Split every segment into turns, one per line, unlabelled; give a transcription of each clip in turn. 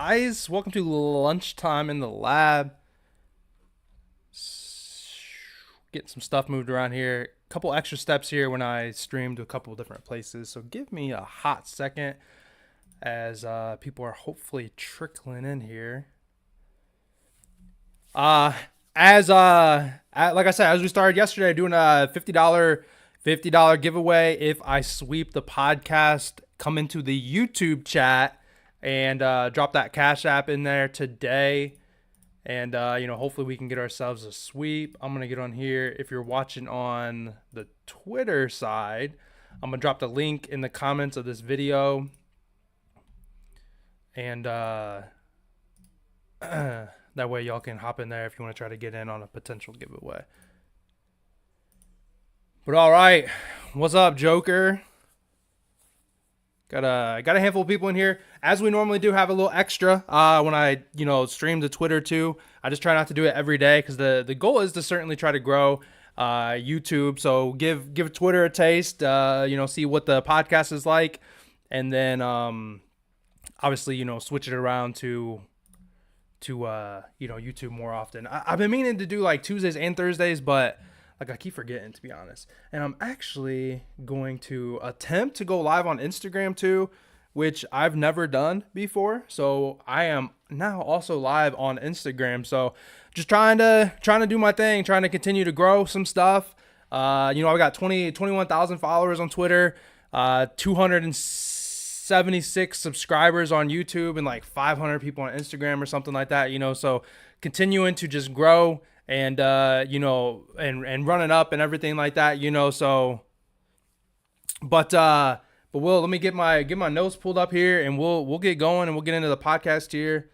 guys? Welcome to Lunchtime in the Lab. Getting some stuff moved around here. A couple extra steps here when I stream to a couple different places. So give me a hot second as people are hopefully trickling in here. Like I said, as we started yesterday, doing a $50 giveaway. If I sweep the podcast, come into the YouTube chat and drop that Cash App in there today. And, hopefully we can get ourselves a sweep. I'm going to get on here. If you're watching on the Twitter side, I'm going to drop the link in the comments of this video. And that way y'all can hop in there if you want to try to get in on a potential giveaway. But all right, what's up, Joker? Got a handful of people in here. As we normally do, have a little extra when I stream to Twitter too. I just try not to do it every day because the goal is to certainly try to grow YouTube. So give Twitter a taste. See what the podcast is like, and then obviously switch it around to YouTube more often. I've been meaning to do like Tuesdays and Thursdays, but I keep forgetting, to be honest. And I'm actually going to attempt to go live on Instagram too, which I've never done before. So I am now also live on Instagram. So just trying to do my thing, trying to continue to grow some stuff. I got 21,000 followers on Twitter, 276 subscribers on YouTube, and like 500 people on Instagram or something like that. So continuing to just grow. And and running up and everything like that, so but let me get my notes pulled up here, and we'll get going, and we'll get into the podcast here.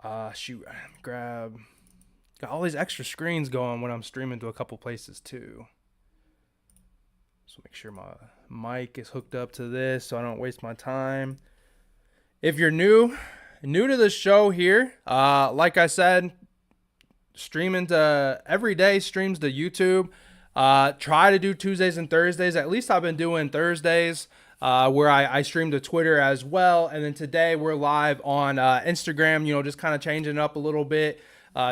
Got all these extra screens going when I'm streaming to a couple places too, so make sure my mic is hooked up to this so I don't waste my time. If you're new to the show here, like I said, streaming to every day, streams to YouTube. Try to do Tuesdays and Thursdays. At least I've been doing Thursdays, where I stream to Twitter as well. And then today we're live on Instagram, just kind of changing it up a little bit.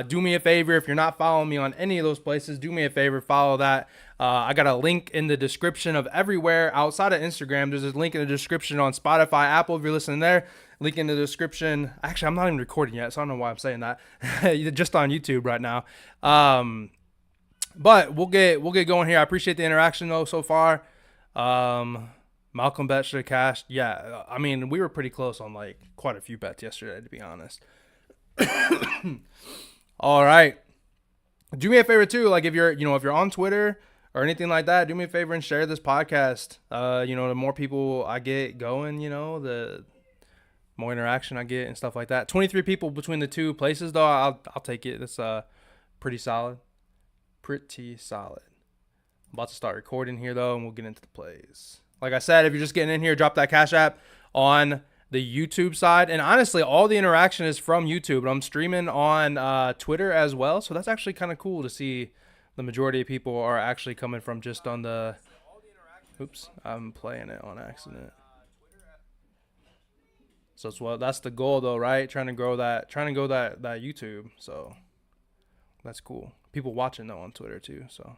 Do me a favor, if you're not following me on any of those places, do me a favor, follow that. I got a link in the description of everywhere outside of Instagram. There's a link in the description on Spotify, Apple, if you're listening there. Link in the description. Actually, I'm not even recording yet, so I don't know why I'm saying that. Just on YouTube right now. But we'll get going here. I appreciate the interaction though so far. Malcolm bet should have cashed. Yeah, I mean, we were pretty close on like quite a few bets yesterday, to be honest. All right. Do me a favor too, like if you're on Twitter or anything like that, do me a favor and share this podcast. The more people I get going, the more interaction I get and stuff like that. 23 people between the two places though. I'll take it. That's pretty solid. I'm about to start recording here though, and we'll get into the plays. Like I said, if you're just getting in here, drop that Cash App on the YouTube side. And honestly, all the interaction is from YouTube, but I'm streaming on Twitter as well. So that's actually kind of cool to see the majority of people are actually coming from just on the... Oops, I'm playing it on accident. So that's the goal though, right? Trying to go that YouTube. So that's cool. People watching though on Twitter too. So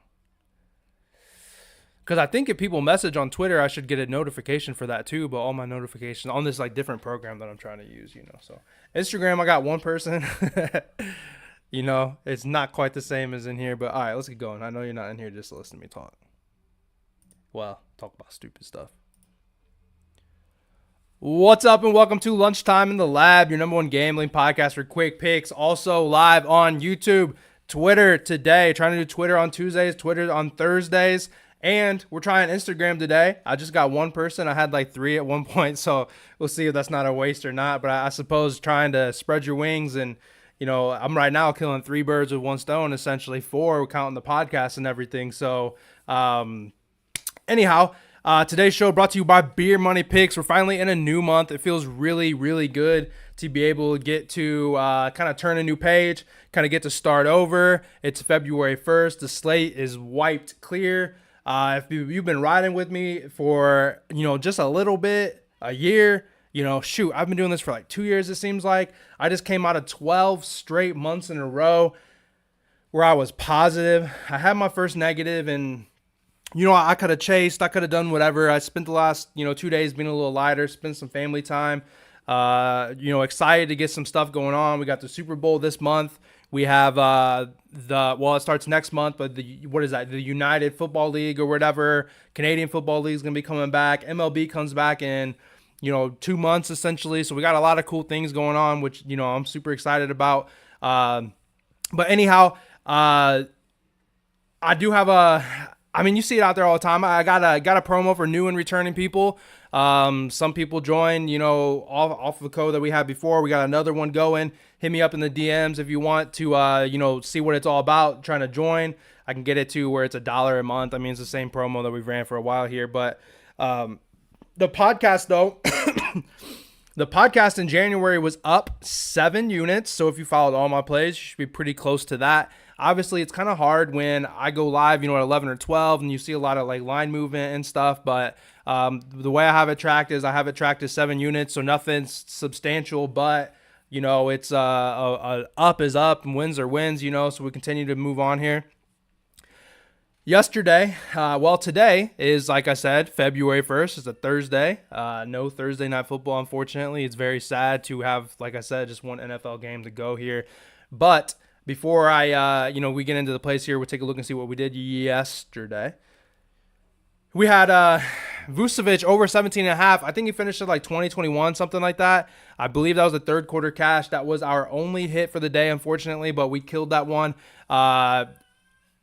because I think if people message on Twitter, I should get a notification for that too. But all my notifications on this like different program that I'm trying to use, So Instagram, I got one person. It's not quite the same as in here. But all right, let's get going. I know you're not in here just to listen to me talk. Well, talk about stupid stuff. What's up, and welcome to Lunchtime in the Lab, your number one gambling podcast for quick picks. Also live on YouTube, Twitter today. Trying to do Twitter on Tuesdays, Twitter on Thursdays, and we're trying Instagram today. I just got one person. I had like 3 at one point, so we'll see if that's not a waste or not. But I suppose trying to spread your wings, and I'm right now killing 3 birds with one stone, essentially 4 counting the podcast and everything. So anyhow. Today's show brought to you by Beer Money Picks. We're finally in a new month. It feels really, really good to be able to get to kind of turn a new page, kind of get to start over. It's February 1st. The slate is wiped clear. If you've been riding with me for, just a little bit, a year, shoot, I've been doing this for like 2 years, it seems like. I just came out of 12 straight months in a row where I was positive. I had my first negative, and I could have chased, I could have done whatever. I spent the last 2 days being a little lighter, spent some family time. Excited to get some stuff going on. We got the Super Bowl this month. We have it starts next month, but what is that? The United Football League or whatever. Canadian Football League is gonna be coming back. MLB comes back in 2 months essentially. So we got a lot of cool things going on, which I'm super excited about. But anyhow, I do have you see it out there all the time. I got a promo for new and returning people. Some people join, off of the code that we had before. We got another one going. Hit me up in the DMs if you want to, see what it's all about. Trying to join, I can get it to where it's $1 a month. I mean, it's the same promo that we've ran for a while here. But the podcast though, the podcast in January was up 7 units. So if you followed all my plays, you should be pretty close to that. Obviously, it's kind of hard when I go live, at 11 or 12, and you see a lot of like line movement and stuff. But the way I have it tracked is I have it tracked as 7 units, so nothing's substantial. But it's up is up and wins are wins. So we continue to move on here. Yesterday, today is, like I said, February 1st. It's a Thursday. No Thursday night football, unfortunately. It's very sad to have, like I said, just one NFL game to go here. But before we get into the plays here, we'll take a look and see what we did yesterday. We had Vucevic over 17.5. I think he finished at like 20-21, something like that. I believe that was a third quarter cash. That was our only hit for the day, unfortunately, but we killed that one.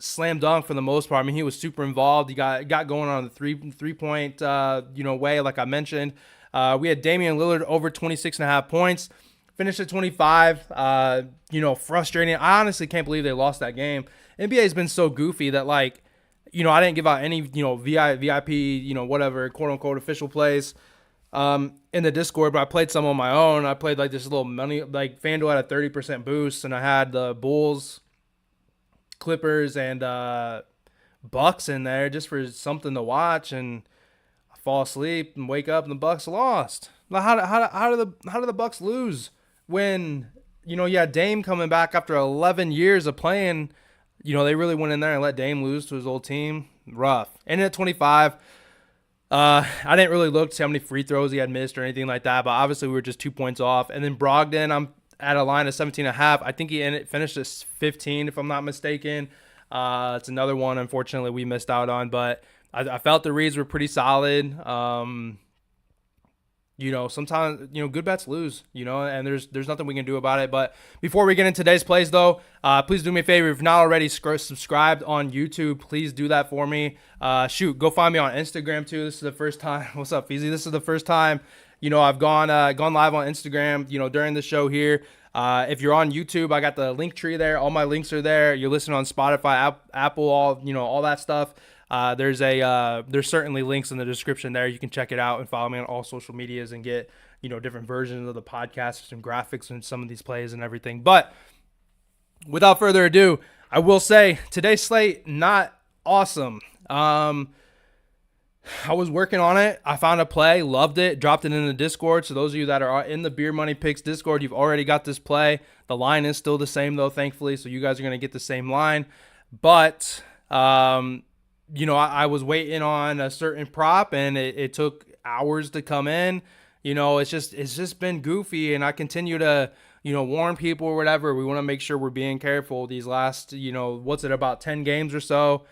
Slam dunk for the most part. I mean, he was super involved. He got going on the three-point way, like I mentioned. We had Damian Lillard over 26.5 points. Finished at 25. Frustrating. I honestly can't believe they lost that game. NBA has been so goofy that I didn't give out any VIP whatever quote unquote official plays in the Discord, but I played some on my own. I played like this little money, like FanDuel had a 30% boost, and I had the Bulls, Clippers, and Bucks in there just for something to watch, and I fall asleep and wake up and the Bucks lost. How did the Bucks lose when you had Dame coming back after 11 years of playing? They really went in there and let Dame lose to his old team. Rough. Ended at 25. I didn't really look to see how many free throws he had missed or anything like that, but obviously we were just 2 points off. And then Brogdon, I'm at a line of 17.5. I think he finished at 15, if I'm not mistaken. It's another one, unfortunately, we missed out on, but I felt the reads were pretty solid. Sometimes, good bets lose, and there's nothing we can do about it. But before we get into today's plays, though, please do me a favor. If you're not already subscribed on YouTube, please do that for me. Go find me on Instagram, too. This is the first time. What's up, Feezy? This is the first time, I've gone live on Instagram, during the show here. If you're on YouTube, I got the link tree there. All my links are there. You're listening on Spotify, Apple, all that stuff. There's certainly links in the description there. You can check it out and follow me on all social medias and get, different versions of the podcast and graphics and some of these plays and everything. But without further ado, I will say today's slate, not awesome. I was working on it. I found a play, loved it, dropped it in the Discord. So those of you that are in the Beer Money Picks Discord, you've already got this play. The line is still the same though, thankfully. So you guys are going to get the same line. But, I was waiting on a certain prop and it took hours to come in. It's just been goofy, and I continue to, warn people or whatever. We want to make sure we're being careful these last, about 10 games or so,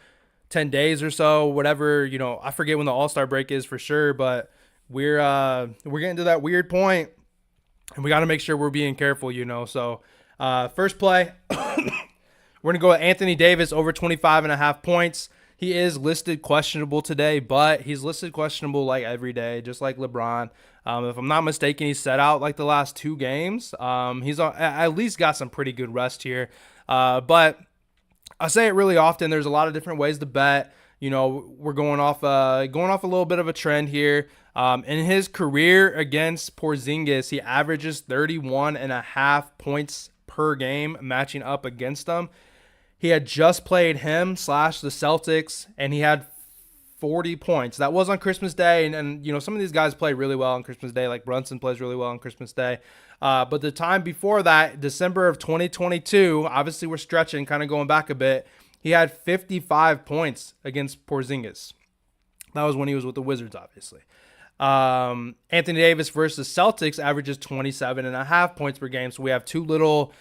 10 days or so, whatever, I forget when the All-Star break is for sure, but we're getting to that weird point, and we got to make sure we're being careful, So, first play, we're going to go with Anthony Davis over 25.5 points. He is listed questionable today, but he's listed questionable like every day, just like LeBron. If I'm not mistaken, he's set out like the last 2 games. He's at least got some pretty good rest here. But I say it really often. There's a lot of different ways to bet. We're going off a little bit of a trend here. In his career against Porzingis, he averages 31.5 points per game matching up against them. He had just played him / the Celtics, and he had 40 points. That was on Christmas Day, and you know, some of these guys play really well on Christmas Day, like Brunson plays really well on Christmas Day. But the time before that, December of 2022, obviously we're stretching, kind of going back a bit, he had 55 points against Porzingis. That was when he was with the Wizards, obviously. Anthony Davis versus Celtics averages 27.5 points per game. So we have two little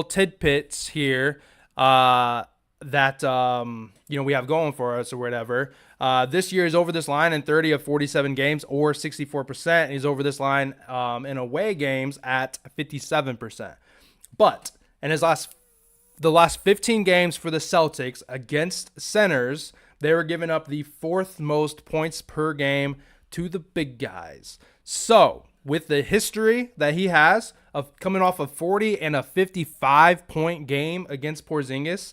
tidbits here that you know, we have going for us or whatever. This year he's over this line in 30 of 47 games, or 64%. He's over this line in away games at 57%. But in the last 15 games for the Celtics against centers, they were giving up the fourth most points per game to the big guys. So with the history that he has of coming off a 40 and a 55-point game against Porzingis,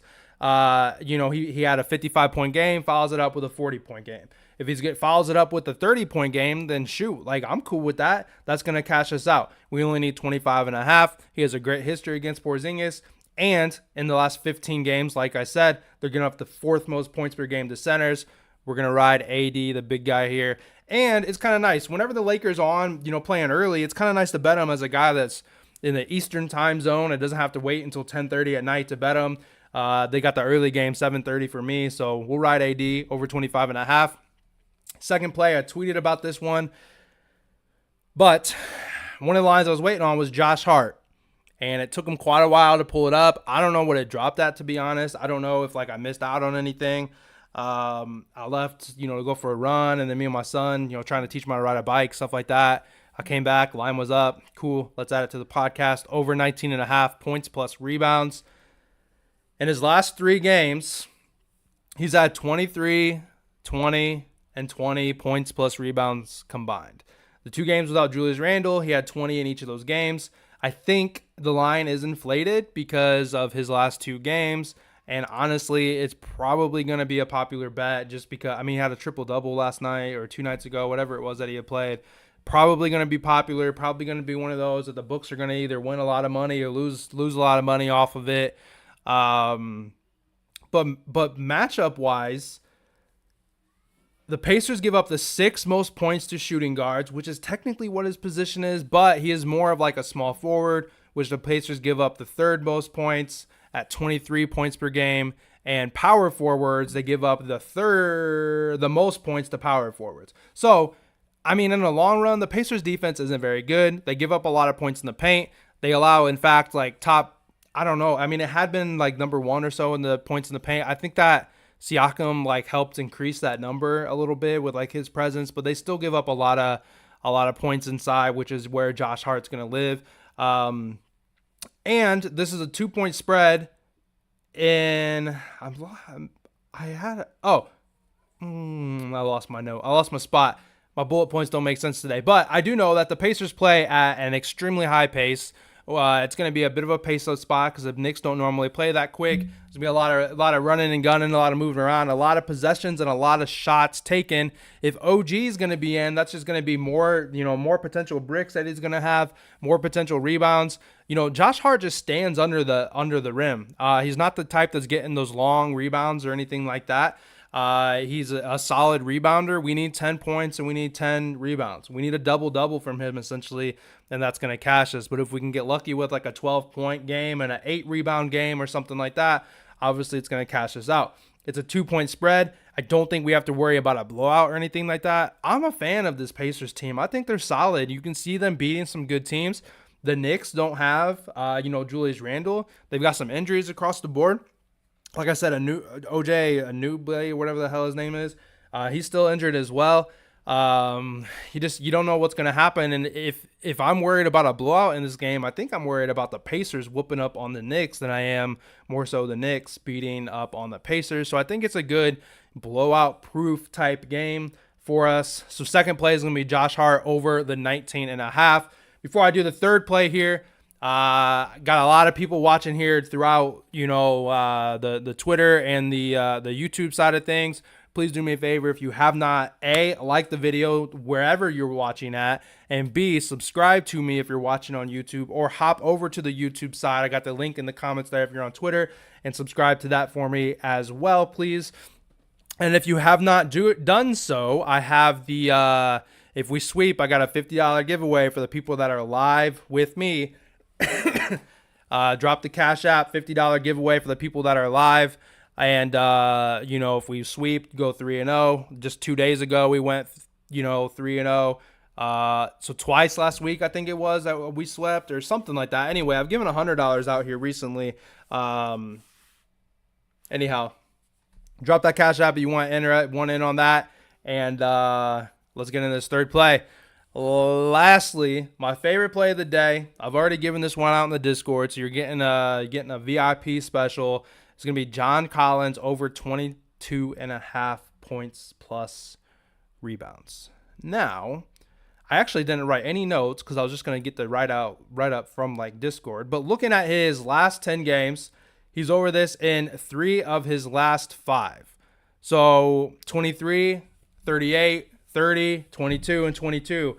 you know, he had a 55-point game, follows it up with a 40-point game. If follows it up with a 30-point game, then shoot, like, I'm cool with that. That's going to cash us out. We only need 25.5. He has a great history against Porzingis. And in the last 15 games, like I said, they're giving up the fourth most points per game to centers. We're going to ride AD, the big guy here. And it's kind of nice. Whenever the Lakers on, you know, playing early, it's kind of nice to bet him as a guy that's in the Eastern time zone. It doesn't have to wait until 10:30 at night to bet him. They got the early game, 7:30 for me. So we'll ride AD over 25.5. Second play, I tweeted about this one. But one of the lines I was waiting on was Josh Hart. And it took him quite a while to pull it up. I don't know what it dropped at, to be honest. I don't know if, like, I missed out on anything. I left, you know, to go for a run, and then me and my son, you know, trying to teach him how to ride a bike, stuff like that. I came back, line was up. Cool. Let's add it to the podcast. Over 19.5 points plus rebounds. In his last 3 games, he's had 23, 20, and 20 points plus rebounds combined. The 2 games without Julius Randle, he had 20 in each of those games. I think the line is inflated because of his last 2 games. And honestly, it's probably going to be a popular bet just because, I mean, he had a triple-double last night or 2 nights ago, whatever it was that he had played. Probably going to be popular, probably going to be one of those that the books are going to either win a lot of money or lose a lot of money off of it. But matchup-wise, the Pacers give up the 6th most points to shooting guards, which is technically what his position is, but he is more of like a small forward, which the Pacers give up the 3rd most points at 23 points per game. And power forwards, they give up the most points to power forwards. So, I mean, in the long run, the Pacers defense isn't very good. They give up a lot of points in the paint. They allow, in fact, like I don't know. I mean, it had been like number 1 or so in the points in the paint. I think that Siakam like helped increase that number a little bit with like his presence, but they still give up a lot of points inside, which is where Josh Hart's going to live. And this is a 2-point spread I lost my note. I lost my spot. My bullet points don't make sense today, but I do know that the Pacers play at an extremely high pace. It's going to be a bit of a paceless spot because the Knicks don't normally play that quick. There's going to be a lot of running and gunning, a lot of moving around, a lot of possessions, and a lot of shots taken. If OG is going to be in, that's just going to be more potential bricks that he's going to have, more potential rebounds. You know, Josh Hart just stands under the rim. He's not the type that's getting those long rebounds or anything like that. He's a solid rebounder. We need 10 points and we need 10 rebounds. We need a double-double from him, essentially, and that's going to cash us. But if we can get lucky with like a 12-point game and an 8-rebound game or something like that, obviously it's going to cash us out. It's a 2-point spread. I don't think we have to worry about a blowout or anything like that. I'm a fan of this Pacers team. I think they're solid. You can see them beating some good teams. The Knicks don't have, Julius Randle. They've got some injuries across the board. Like I said, Anunoby, whatever the hell his name is, he's still injured as well. You don't know what's going to happen. And if I'm worried about a blowout in this game, I think I'm worried about the Pacers whooping up on the Knicks than I am more so the Knicks beating up on the Pacers. So I think it's a good blowout-proof type game for us. So second play is going to be Josh Hart over the 19.5. Before I do the third play here, got a lot of people watching here throughout, the Twitter and the YouTube side of things. Please do me a favor, if you have not, A, like the video wherever you're watching at, and B, subscribe to me if you're watching on YouTube, or hop over to the YouTube side. I got the link in the comments there if you're on Twitter, and subscribe to that for me as well, please. And if you have not done so, I have the if we sweep, I got a $50 giveaway for the people that are live with me. Drop the Cash App, $50 giveaway for the people that are live. And if we sweep, go 3-0. Just 2 days ago, we went 3-0. So twice last week, I think it was, that we swept or something like that. Anyway, I've given $100 out here recently. Anyhow, drop that Cash App if you want to enter it, want in on that. And let's get into this third play. Lastly, my favorite play of the day. I've already given this one out in the Discord, so you're getting a VIP special. It's going to be John Collins over 22.5 points plus rebounds. Now, I actually didn't write any notes because I was just going to get the write up from like Discord. But looking at his last 10 games, he's over this in 3 of his last 5. So 23, 38, 30, 22, and 22.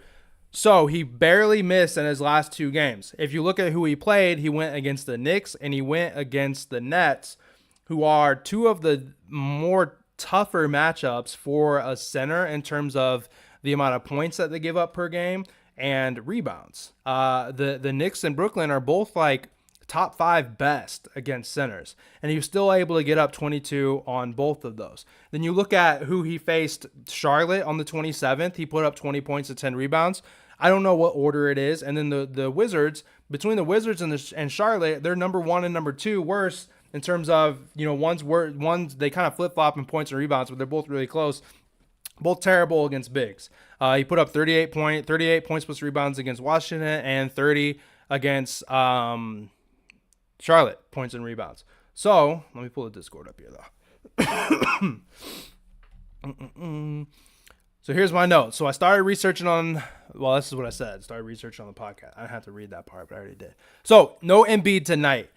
So he barely missed in his last 2 games. If you look at who he played, he went against the Knicks and he went against the Nets, who are 2 of the more tougher matchups for a center in terms of the amount of points that they give up per game and rebounds. The Knicks and Brooklyn are both like top 5 best against centers, and he was still able to get up 22 on both of those. Then you look at who he faced. Charlotte on the 27th, he put up 20 points and 10 rebounds. I don't know what order it is. And then the Wizards, between the Wizards and Charlotte, they're number 1 and number 2 worse in terms of, one's they kind of flip-flop in points and rebounds, but they're both really close. Both terrible against bigs. He put up 38 points plus rebounds against Washington and 30 against Charlotte, points and rebounds. So, let me pull the Discord up here, though. So, here's my notes. So, I started researching on, well, this is what I said. Started researching on the podcast. I didn't have to read that part, but I already did. So, no Embiid tonight.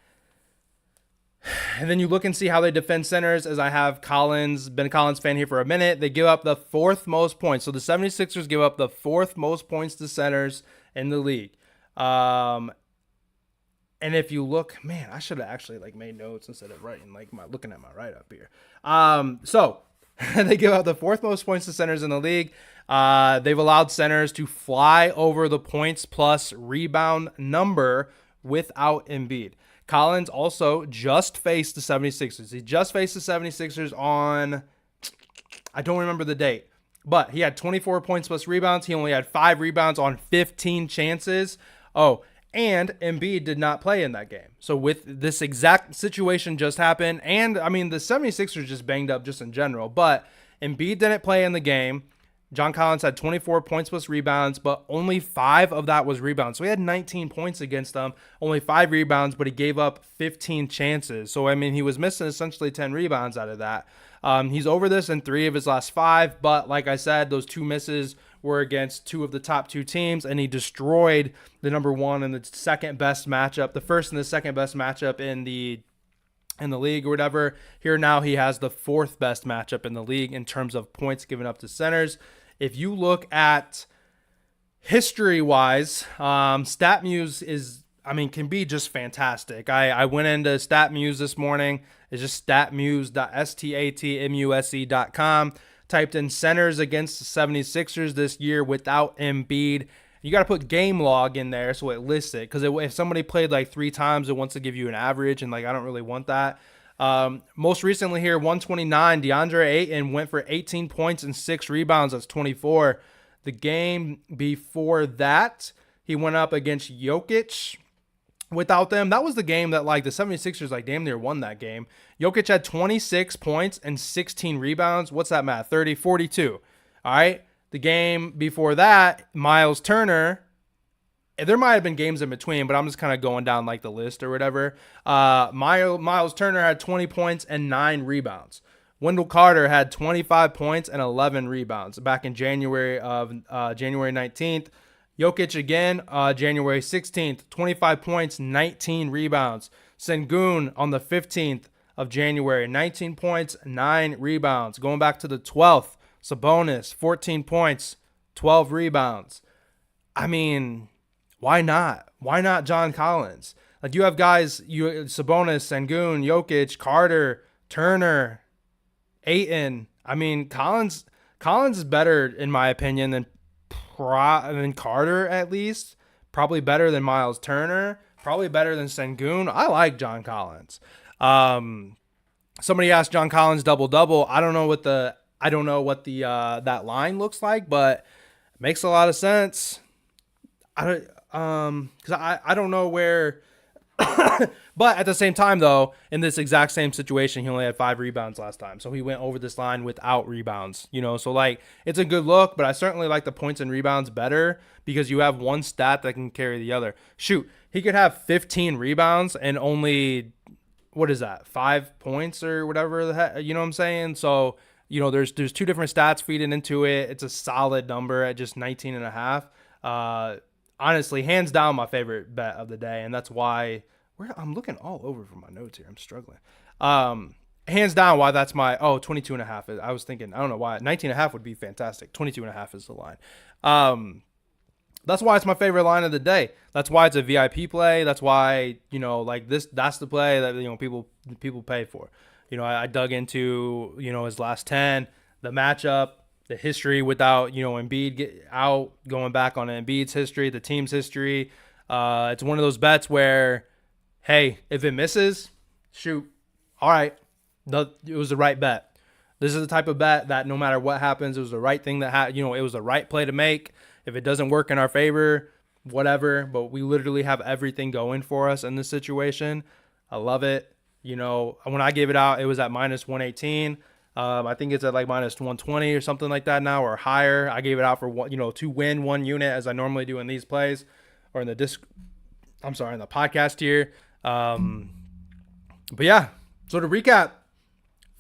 And then you look and see how they defend centers, as I have been a Collins fan here for a minute. They give up the 4th most points. So, the 76ers give up the 4th most points to centers in the league. And if you look, man, I should have actually made notes instead of writing looking at my write up here. So they give out the 4th most points to centers in the league. They've allowed centers to fly over the points plus rebound number without Embiid. Collins also just faced the 76ers. He just faced the 76ers on, I don't remember the date, but he had 24 points plus rebounds. He only had 5 rebounds on 15 chances. And Embiid did not play in that game. So with this exact situation just happened, and I mean, the 76ers just banged up just in general, but Embiid didn't play in the game. John Collins had 24 points plus rebounds, but only 5 of that was rebounds. So he had 19 points against them, only 5 rebounds, but he gave up 15 chances. So, I mean, he was missing essentially 10 rebounds out of that. He's over this in 3 of his last 5, but like I said, those 2 misses were against 2 of the top 2 teams, and he destroyed the number 1 and the second best matchup, the first and the second best matchup in the league or whatever. Here now he has the 4th best matchup in the league in terms of points given up to centers. If you look at history-wise, StatMuse can be just fantastic. I went into StatMuse this morning. It's just statmuse.statmuse.com. Typed in centers against the 76ers this year without Embiid. You got to put game log in there so it lists it. Because if somebody played 3 times, it wants to give you an average. And I don't really want that. Most recently here, 129, DeAndre Ayton went for 18 points and 6 rebounds. That's 24. The game before that, he went up against Jokic. Without them, that was the game that the 76ers damn near won that game. Jokic had 26 points and 16 rebounds. What's that math? 30, 42. All right. The game before that, Miles Turner, there might have been games in between, but I'm just kind of going down the list or whatever. Miles Turner had 20 points and 9 rebounds. Wendell Carter had 25 points and 11 rebounds back in January 19th. Jokic again, January 16th, 25 points, 19 rebounds. Sengun on the 15th of January, 19 points, 9 rebounds. Going back to the 12th, Sabonis, 14 points, 12 rebounds. I mean, why not? Why not John Collins? You have guys, Sabonis, Sengun, Jokic, Carter, Turner, Ayton. I mean, Collins is better in my opinion than Carter at least. Probably better than Miles Turner. Probably better than Sengun. I like John Collins. Um, Somebody asked John Collins double double. I don't know what the that line looks like, but it makes a lot of sense. I don't because I don't know where. But at the same time, though, in this exact same situation, he only had 5 rebounds last time. So he went over this line without rebounds, So, like, it's a good look, but I certainly like the points and rebounds better because you have one stat that can carry the other. Shoot, he could have 15 rebounds and only, what is that, 5 points or whatever the heck, you know what I'm saying? So, there's 2 different stats feeding into it. It's a solid number at just 19 and a half. Honestly, hands down, my favorite bet of the day, and that's why I'm looking all over for my notes here. I'm struggling. Hands down, why that's my 22 and a half. I was thinking, I don't know why 19 and a half would be fantastic. 22 and a half is the line. That's why it's my favorite line of the day. That's why it's a VIP play. That's why like this. That's the play that people pay for. I dug into his last 10, the matchup, the history without Embiid get out, going back on Embiid's history, the team's history. It's one of those bets where, hey, if it misses, shoot, all right, it was the right bet. This is the type of bet that no matter what happens, it was the right thing that it was the right play to make. If it doesn't work in our favor, whatever. But we literally have everything going for us in this situation. I love it. When I gave it out, it was at minus 118. I think it's at like minus 120 or something like that now, or higher. I gave it out for to win 1 unit as I normally do in these plays, or in the in the podcast here. But yeah, so to recap,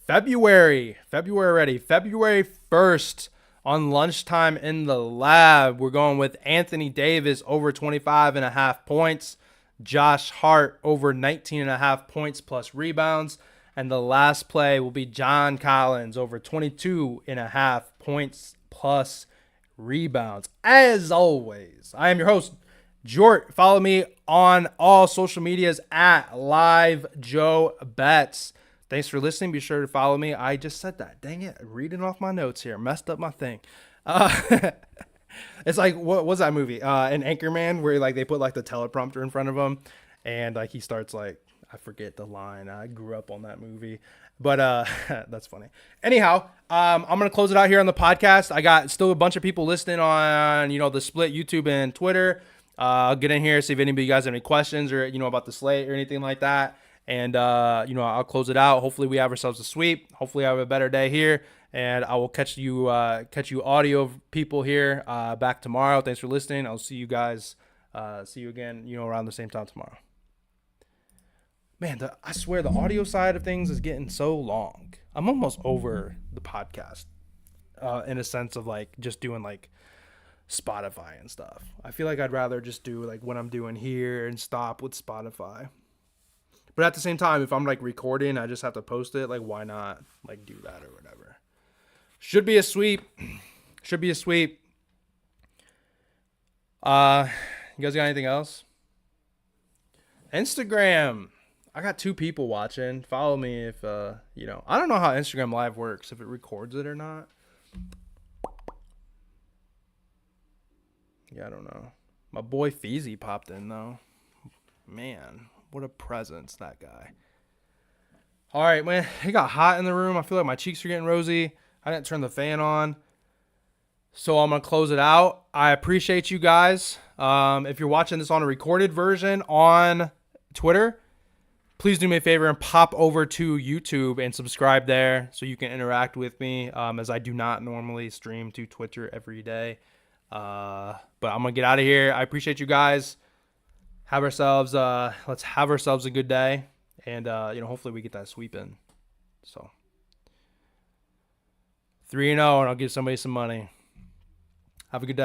February 1st on Lunchtime in the Lab, we're going with Anthony Davis over 25 and a half points, Josh Hart over 19 and a half points plus rebounds. And the last play will be John Collins over 22 and a half points plus rebounds. As always, I am your host, Jort. Follow me on all social medias at Live Joe Bets. Thanks for listening. Be sure to follow me. I just said that. Dang it. Reading off my notes here. Messed up my thing. It's like, what was that movie? An Anchorman, where like they put like the teleprompter in front of him and like he starts like, I forget the line. I grew up on that movie, but that's funny. Anyhow, I'm gonna close it out here on the podcast. I got still a bunch of people listening on the split YouTube and Twitter. I'll get in here, see if any of you guys have any questions or about the slate or anything like that, and I'll close it out. Hopefully we have ourselves a sweep. Hopefully I have a better day here, and I will catch you audio people here back tomorrow. Thanks for listening. I'll see you guys. See you again around the same time tomorrow. Man, I swear the audio side of things is getting so long. I'm almost over the podcast in a sense of like just doing like Spotify and stuff. I feel like I'd rather just do like what I'm doing here and stop with Spotify. But at the same time, if I'm like recording, I just have to post it. Like, why not like do that or whatever? Should be a sweep. Should be a sweep. You guys got anything else? Instagram. I got 2 people watching. Follow me if, I don't know how Instagram Live works, if it records it or not. Yeah, I don't know. My boy Feezy popped in, though. Man, what a presence, that guy. All right, man. It got hot in the room. I feel like my cheeks are getting rosy. I didn't turn the fan on. So I'm going to close it out. I appreciate you guys. If you're watching this on a recorded version on Twitter, please do me a favor and pop over to YouTube and subscribe there so you can interact with me, as I do not normally stream to Twitter every day. But I'm going to get out of here. I appreciate you guys. Let's have ourselves a good day. And, hopefully we get that sweep in. So 3-0, and I'll give somebody some money. Have a good day.